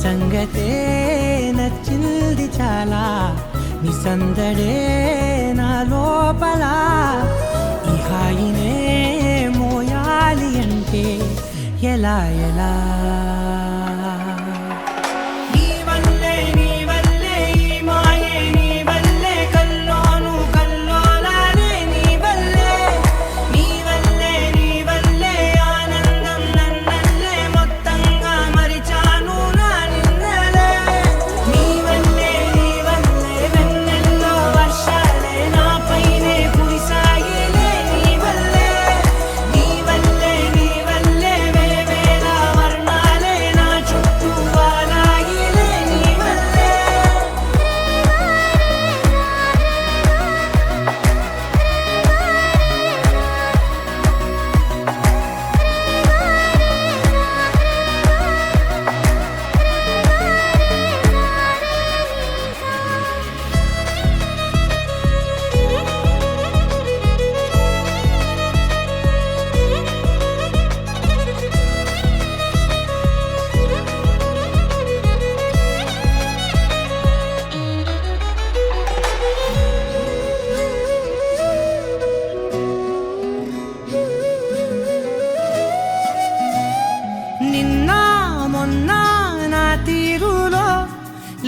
సంగతే నచ్చింది చాలా, నీ సందడే నా లోపల. ఈ హాయినే మోయాలి అంటే ఎలా ఎలా?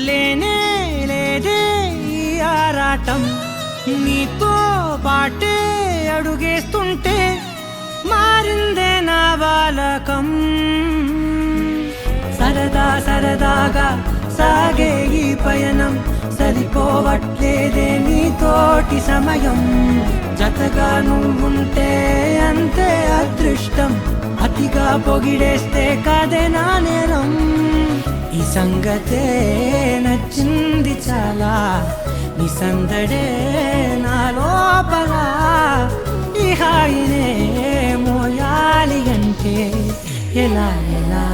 లేనే లేదే ఈ ఆరాటం, నీతో పాటే అడుగేస్తుంటే మారిందే నా బాలకం. సరదా సరదాగా సాగే ఈ పయనం, సరిపోవట్లేదే నీతోటి సమయం. జతగా నువ్వుంటే అంతే అదృష్టం, అతిగా పొగిడేస్తే కాదే నా నేరం. ఈ సంగతే నచ్చింది చాలా, నీ సందడే నా లోపల. ఈ హాయినే మోయాలి అంటే ఎలా ఎలా?